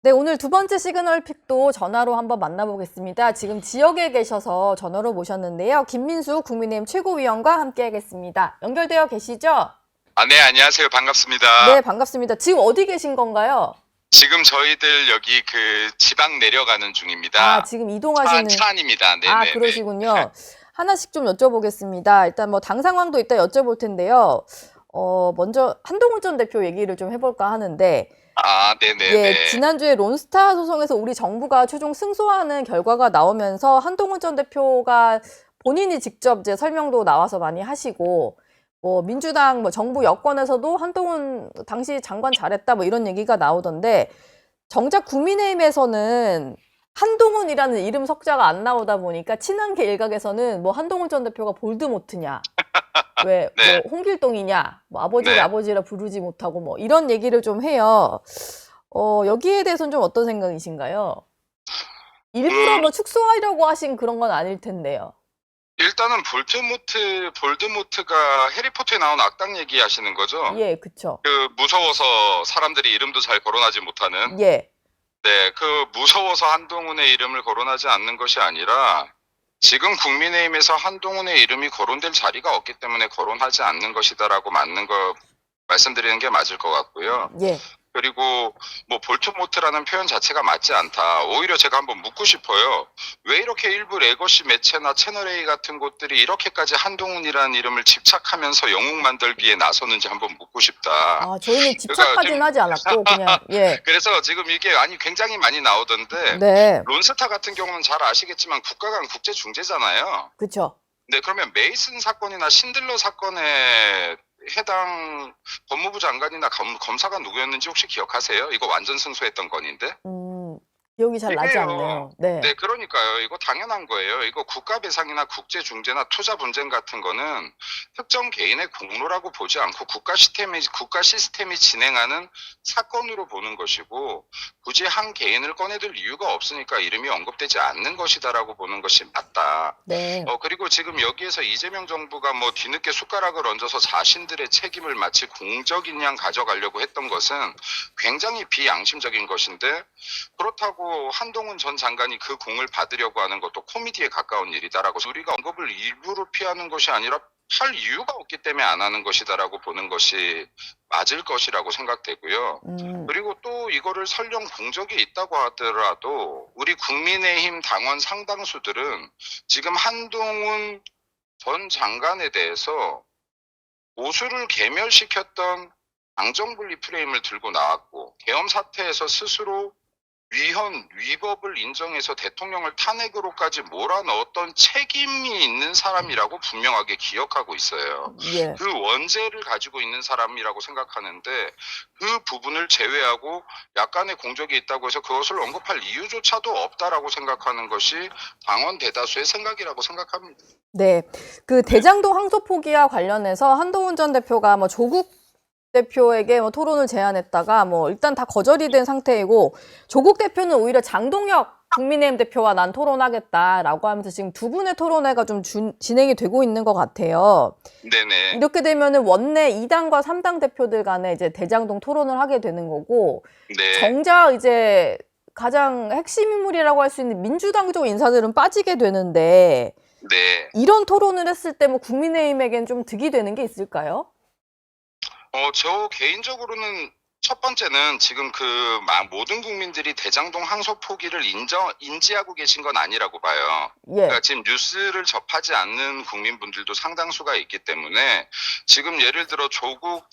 네, 오늘 두 번째 시그널 픽도 전화로 한번 만나보겠습니다. 지금 지역에 계셔서 전화로 모셨는데요. 김민수 국민의힘 최고위원과 함께하겠습니다. 연결되어 계시죠? 네, 안녕하세요. 반갑습니다. 네, 반갑습니다. 지금 어디 계신 건가요? 지금 저희들 여기 지방 내려가는 중입니다. 아, 지금 이동하시는. 차 안입니다. 네, 아, 네, 그러시군요. 하나씩 좀 여쭤보겠습니다. 일단 뭐 당 상황도 이따 여쭤볼 텐데요. 먼저 한동훈 전 대표 얘기를 좀 해볼까 하는데, 네, 네, 예, 네. 지난주에 론스타 소송에서 우리 정부가 최종 승소하는 결과가 나오면서 한동훈 전 대표가 본인이 직접 이제 설명도 나와서 많이 하시고, 뭐 민주당 뭐 정부 여권에서도 한동훈 당시 장관 잘했다 뭐 이런 얘기가 나오던데, 정작 국민의힘에서는 한동훈이라는 이름 석자가 안 나오다 보니까 친한계 일각에서는 뭐 한동훈 전 대표가 볼드모트냐, 왜 네. 뭐 홍길동이냐, 뭐 아버지를 네. 아버지라 부르지 못하고 뭐 이런 얘기를 좀 해요. 여기에 대해서는 좀 어떤 생각이신가요? 일부러 뭐 축소하려고 하신 그런 건 아닐 텐데요. 일단은 볼드모트가 해리포터에 나온 악당 얘기 하시는 거죠? 예, 그쵸. 무서워서 사람들이 이름도 잘 거론하지 못하는? 예. 네, 무서워서 한동훈의 이름을 거론하지 않는 것이 아니라 지금 국민의힘에서 한동훈의 이름이 거론될 자리가 없기 때문에 거론하지 않는 것이다라고 말씀드리는 게 맞을 것 같고요. 예. 그리고 뭐 볼트모트라는 표현 자체가 맞지 않다. 오히려 제가 한번 묻고 싶어요. 왜 이렇게 일부 레거시 매체나 채널A 같은 곳들이 이렇게까지 한동훈이라는 이름을 집착하면서 영웅 만들기에 나서는지 한번 묻고 싶다. 아, 저희는 집착까지는 하지 않았고 그냥 예. 그래서 지금 이게 굉장히 많이 나오던데 네. 론스타 같은 경우는 잘 아시겠지만 국가 간 국제 중재잖아요. 그쵸. 네, 그러면 메이슨 사건이나 신들러 사건에 해당 법무부 장관이나 검사가 누구였는지 혹시 기억하세요? 이거 완전 승소했던 건인데. 기억이 잘 나지 이게요. 않네요. 네. 네, 그러니까요. 이거 당연한 거예요. 이거 국가 배상이나 국제 중재나 투자 분쟁 같은 거는 특정 개인의 공로라고 보지 않고 국가 시스템이 진행하는 사건으로 보는 것이고 굳이 한 개인을 꺼내들 이유가 없으니까 이름이 언급되지 않는 것이다라고 보는 것이 맞다. 네. 그리고 지금 여기에서 이재명 정부가 뭐 뒤늦게 숟가락을 얹어서 자신들의 책임을 마치 공적인 양 가져가려고 했던 것은 굉장히 비양심적인 것인데 그렇다고 한동훈 전 장관이 그 공을 받으려고 하는 것도 코미디에 가까운 일이다라고 우리가 언급을 일부러 피하는 것이 아니라 할 이유가 없기 때문에 안 하는 것이다라고 보는 것이 맞을 것이라고 생각되고요. 그리고 또 이거를 설령 공적이 있다고 하더라도 우리 국민의힘 당원 상당수들은 지금 한동훈 전 장관에 대해서 보수를 괴멸시켰던 당정분리 프레임을 들고 나왔고 계엄 사태에서 스스로 위법을 인정해서 대통령을 탄핵으로까지 몰아넣었던 책임이 있는 사람이라고 분명하게 기억하고 있어요. 예. 그 원죄를 가지고 있는 사람이라고 생각하는데 그 부분을 제외하고 약간의 공적이 있다고 해서 그것을 언급할 이유조차도 없다라고 생각하는 것이 당원 대다수의 생각이라고 생각합니다. 네. 그 대장동 항소 포기와 관련해서 한동훈 전 대표가 뭐 조국 대표에게 뭐 토론을 제안했다가 뭐 일단 다 거절이 된 상태이고 조국 대표는 오히려 장동혁 국민의힘 대표와 난 토론하겠다라고 하면서 지금 두 분의 토론회가 좀 진행이 되고 있는 것 같아요. 네네. 이렇게 되면은 원내 2당과 3당 대표들 간에 이제 대장동 토론을 하게 되는 거고 네. 정작 이제 가장 핵심 인물이라고 할 수 있는 민주당 쪽 인사들은 빠지게 되는데 네. 이런 토론을 했을 때 뭐 국민의힘에겐 좀 득이 되는 게 있을까요? 저 개인적으로는 첫 번째는 지금 모든 국민들이 대장동 항소 포기를 인지하고 계신 건 아니라고 봐요. 예. 그러니까 지금 뉴스를 접하지 않는 국민분들도 상당수가 있기 때문에 지금 예를 들어 조국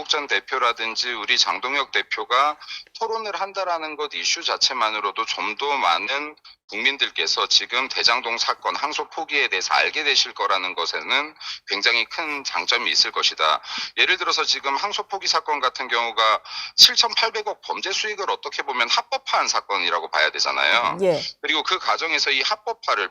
전 대표라든지 우리 장동혁 대표가 토론을 한다라는 것 이슈 자체만으로도 좀 더 많은 국민들께서 지금 대장동 사건 항소 포기에 대해서 알게 되실 거라는 것에는 굉장히 큰 장점이 있을 것이다. 예를 들어서 지금 항소 포기 사건 같은 경우가 7,800억 범죄 수익을 어떻게 보면 합법화한 사건이라고 봐야 되잖아요. 예. 그리고 그 과정에서 이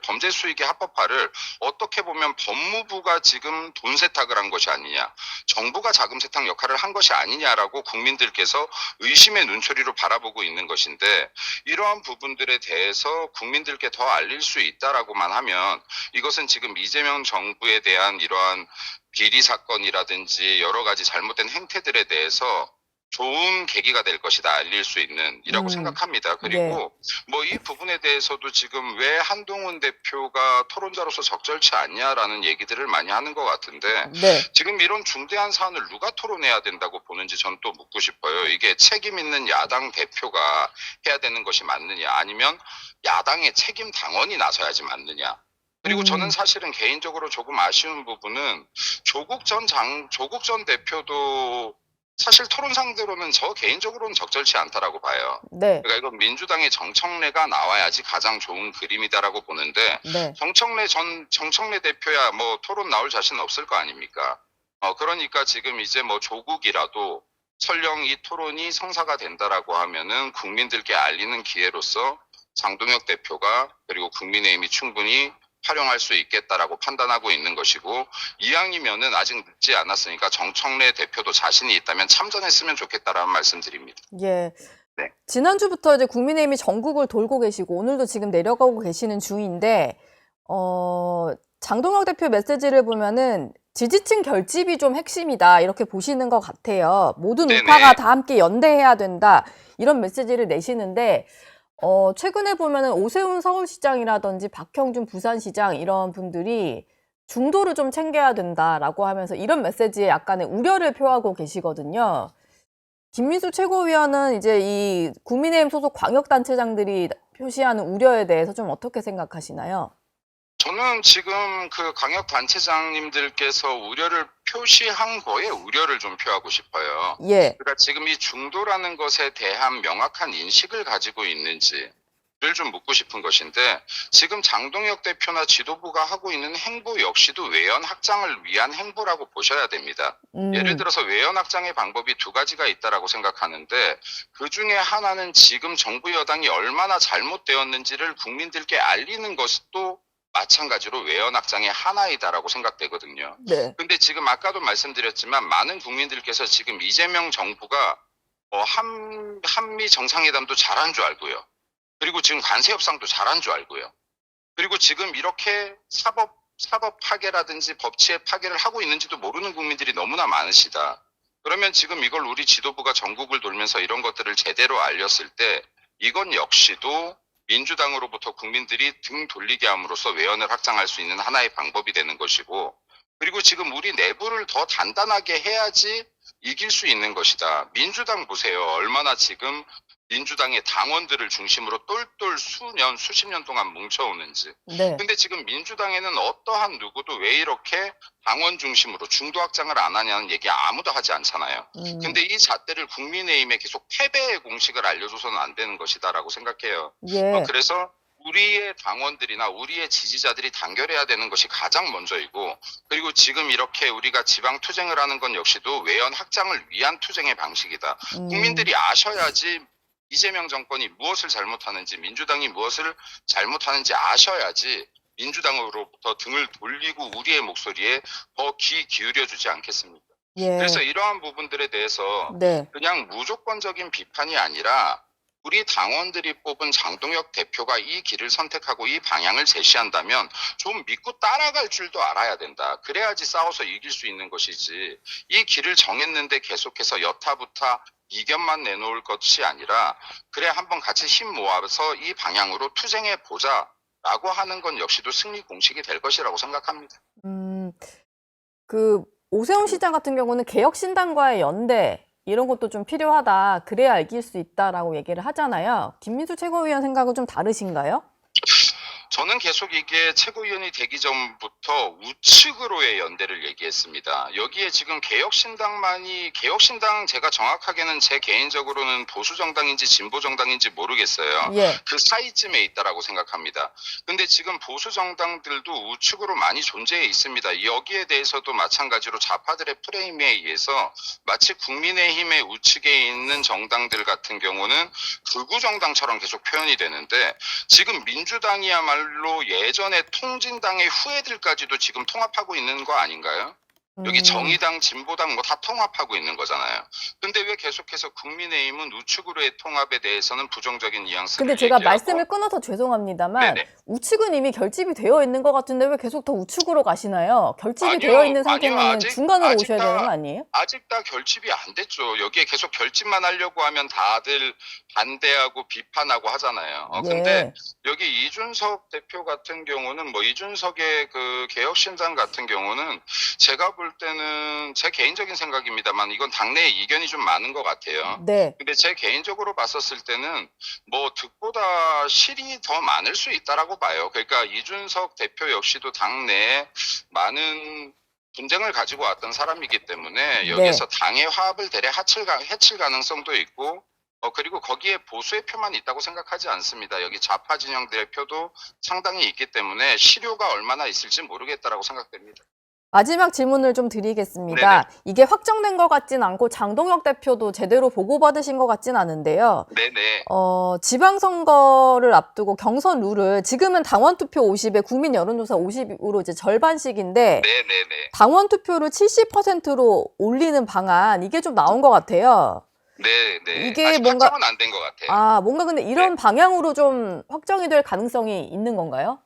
범죄 수익의 합법화를 어떻게 보면 법무부가 지금 돈 세탁을 한 것이 아니냐, 정부가 자금 세탁 역할을 한 것이 아니냐라고 국민들께서 의심의 눈초리로 바라보고 있는 것인데 이러한 부분들에 대해서 국민들께 더 알릴 수 있다라고만 하면 이것은 지금 이재명 정부에 대한 이러한 비리 사건이라든지 여러 가지 잘못된 행태들에 대해서 좋은 계기가 될 것이다, 알릴 수 있는 이라고 생각합니다. 네. 그리고 뭐 이 부분에 대해서도 지금 왜 한동훈 대표가 토론자로서 적절치 않냐라는 얘기들을 많이 하는 것 같은데, 네. 지금 이런 중대한 사안을 누가 토론해야 된다고 보는지 전 또 묻고 싶어요. 이게 책임 있는 야당 대표가 해야 되는 것이 맞느냐, 아니면 야당의 책임 당원이 나서야지 맞느냐. 그리고 저는 사실은 개인적으로 조금 아쉬운 부분은 조국 전 대표도 사실 토론 상대로는 저 개인적으로는 적절치 않다라고 봐요. 네. 그러니까 이건 민주당의 정청래가 나와야지 가장 좋은 그림이다라고 보는데, 네. 정청래 대표야 뭐 토론 나올 자신 없을 거 아닙니까? 그러니까 지금 이제 뭐 조국이라도 설령 이 토론이 성사가 된다라고 하면은 국민들께 알리는 기회로서 장동혁 대표가 그리고 국민의힘이 충분히 활용할 수 있겠다라고 판단하고 있는 것이고, 이왕이면은 아직 늦지 않았으니까 정청래 대표도 자신이 있다면 참전했으면 좋겠다라는 말씀드립니다. 예. 네. 지난주부터 이제 국민의힘이 전국을 돌고 계시고 오늘도 지금 내려가고 계시는 중인데, 장동혁 대표 메시지를 보면은 지지층 결집이 좀 핵심이다, 이렇게 보시는 것 같아요. 모든 네네. 우파가 다 함께 연대해야 된다, 이런 메시지를 내시는데, 최근에 보면은 오세훈 서울시장이라든지 박형준 부산시장 이런 분들이 중도를 좀 챙겨야 된다라고 하면서 이런 메시지에 약간의 우려를 표하고 계시거든요. 김민수 최고위원은 이제 이 국민의힘 소속 광역단체장들이 표시하는 우려에 대해서 좀 어떻게 생각하시나요? 저는 지금 그 광역단체장님들께서 우려를 표시한 거에 우려를 좀 표하고 싶어요. 예. 그러니까 지금 이 중도라는 것에 대한 명확한 인식을 가지고 있는지를 좀 묻고 싶은 것인데, 지금 장동혁 대표나 지도부가 하고 있는 행보 역시도 외연 확장을 위한 행보라고 보셔야 됩니다. 예를 들어서 외연 확장의 방법이 두 가지가 있다라고 생각하는데, 그 중에 하나는 지금 정부 여당이 얼마나 잘못되었는지를 국민들께 알리는 것도 마찬가지로 외연 확장의 하나이다라고 생각되거든요. 네. 근데 지금 아까도 말씀드렸지만 많은 국민들께서 지금 이재명 정부가 한미 정상회담도 잘한 줄 알고요. 그리고 지금 관세 협상도 잘한 줄 알고요. 그리고 지금 이렇게 사법 파괴라든지 법치의 파괴를 하고 있는지도 모르는 국민들이 너무나 많으시다. 그러면 지금 이걸 우리 지도부가 전국을 돌면서 이런 것들을 제대로 알렸을 때, 이건 역시도 민주당으로부터 국민들이 등 돌리게 함으로써 외연을 확장할 수 있는 하나의 방법이 되는 것이고, 그리고 지금 우리 내부를 더 단단하게 해야지 이길 수 있는 것이다. 민주당 보세요. 얼마나 지금 민주당의 당원들을 중심으로 똘똘 수십 년 동안 뭉쳐오는지. 네. 근데 지금 민주당에는 어떠한 누구도 왜 이렇게 당원 중심으로 중도 확장을 안 하냐는 얘기 아무도 하지 않잖아요. 근데 이 잣대를 국민의힘에 계속 패배의 공식을 알려줘서는 안 되는 것이다라고 생각해요. 예. 그래서 우리의 당원들이나 우리의 지지자들이 단결해야 되는 것이 가장 먼저이고, 그리고 지금 이렇게 우리가 지방 투쟁을 하는 건 역시도 외연 확장을 위한 투쟁의 방식이다. 국민들이 아셔야지 이재명 정권이 무엇을 잘못하는지, 민주당이 무엇을 잘못하는지 아셔야지 민주당으로부터 등을 돌리고 우리의 목소리에 더 귀 기울여주지 않겠습니까? 예. 그래서 이러한 부분들에 대해서 네. 그냥 무조건적인 비판이 아니라, 우리 당원들이 뽑은 장동혁 대표가 이 길을 선택하고 이 방향을 제시한다면 좀 믿고 따라갈 줄도 알아야 된다. 그래야지 싸워서 이길 수 있는 것이지, 이 길을 정했는데 계속해서 여타부타 이견만 내놓을 것이 아니라, 그래 한번 같이 힘 모아서 이 방향으로 투쟁해 보자라고 하는 건 역시도 승리 공식이 될 것이라고 생각합니다. 그 오세훈 시장 같은 경우는 개혁신당과의 연대 이런 것도 좀 필요하다, 그래야 이길 수 있다라고 얘기를 하잖아요. 김민수 최고위원 생각은 좀 다르신가요? 저는 계속 이게 최고위원이 되기 전부터 우측으로의 연대를 얘기했습니다. 여기에 지금 개혁신당 제가 정확하게는 제 개인적으로는 보수정당인지 진보정당인지 모르겠어요. 예. 그 사이쯤에 있다라고 생각합니다. 근데 지금 보수정당들도 우측으로 많이 존재해 있습니다. 여기에 대해서도 마찬가지로 좌파들의 프레임에 의해서 마치 국민의힘의 우측에 있는 정당들 같은 경우는 극우정당처럼 계속 표현이 되는데, 지금 민주당이야말로 예전에 통진당의 후예들까지도 지금 통합하고 있는 거 아닌가요? 여기 정의당, 진보당 뭐 다 통합하고 있는 거잖아요. 근데 왜 계속해서 국민의힘은 우측으로의 통합에 대해서는 부정적인 뉘앙스를 근데 제가 얘기하고 말씀을 끊어서 죄송합니다만 네네. 우측은 이미 결집이 되어 있는 것 같은데 왜 계속 더 우측으로 가시나요? 결집이 아니요, 되어 있는 아니요. 상태면 아직 중간으로 오셔야 다 되는 거 아니에요? 아직 다 결집이 안 됐죠. 여기에 계속 결집만 하려고 하면 다들 반대하고 비판하고 하잖아요. 근데 예. 여기 이준석 대표 같은 경우는 뭐 이준석의 그 개혁신당 같은 경우는 제가 볼 때는 제 개인적인 생각입니다만 이건 당내에 이견이 좀 많은 것 같아요. 네. 근데 제 개인적으로 봤었을 때는 뭐 득보다 실이 더 많을 수 있다라고 봐요. 그러니까 이준석 대표 역시도 당내에 많은 분쟁을 가지고 왔던 사람이기 때문에 여기서 당의 화합을 대래 해칠 가능성도 있고 그리고 거기에 보수의 표만 있다고 생각하지 않습니다. 여기 좌파 진영들의 표도 상당히 있기 때문에 실효가 얼마나 있을지 모르겠다라고 생각됩니다. 마지막 질문을 좀 드리겠습니다. 네네. 이게 확정된 것 같진 않고 장동혁 대표도 제대로 보고받으신 것 같진 않은데요. 네네. 지방선거를 앞두고 경선 룰을 지금은 당원 투표 50에 국민 여론조사 50으로 이제 절반씩인데 네네네. 당원 투표를 70%로 올리는 방안 이게 좀 나온 것 같아요. 네네. 이게 아직 뭔가 확정은 안 된 것 같아요. 뭔가 근데 이런 방향으로 좀 확정이 될 가능성이 있는 건가요?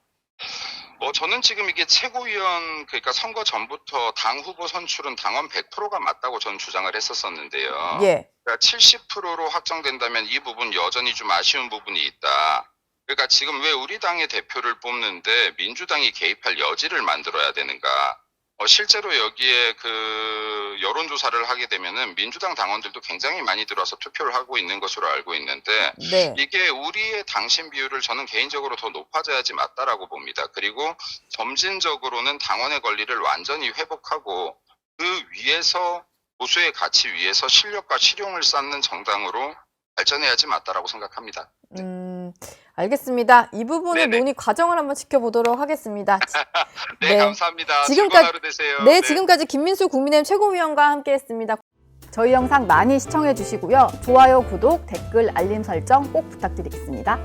저는 지금 이게 최고위원, 그러니까 선거 전부터 당 후보 선출은 당원 100%가 맞다고 저는 주장을 했었었는데요. 예. 그러니까 70%로 확정된다면 이 부분 여전히 좀 아쉬운 부분이 있다. 그러니까 지금 왜 우리 당의 대표를 뽑는데 민주당이 개입할 여지를 만들어야 되는가. 실제로 여기에 그 여론조사를 하게 되면은 민주당 당원들도 굉장히 많이 들어와서 투표를 하고 있는 것으로 알고 있는데 네. 이게 우리의 당심 비율을 저는 개인적으로 더 높아져야지 맞다라고 봅니다. 그리고 점진적으로는 당원의 권리를 완전히 회복하고 그 위에서 보수의 가치 위에서 실력과 실용을 쌓는 정당으로 발전해야지 맞다라고 생각합니다. 알겠습니다. 이 부분의 네네. 논의 과정을 한번 지켜보도록 하겠습니다. 네, 감사합니다. 지금까지- 즐거운 하루 되세요. 네, 지금까지 김민수 국민의힘 최고위원과 함께했습니다. 저희 영상 많이 시청해 주시고요. 좋아요, 구독, 댓글, 알림 설정 꼭 부탁드리겠습니다.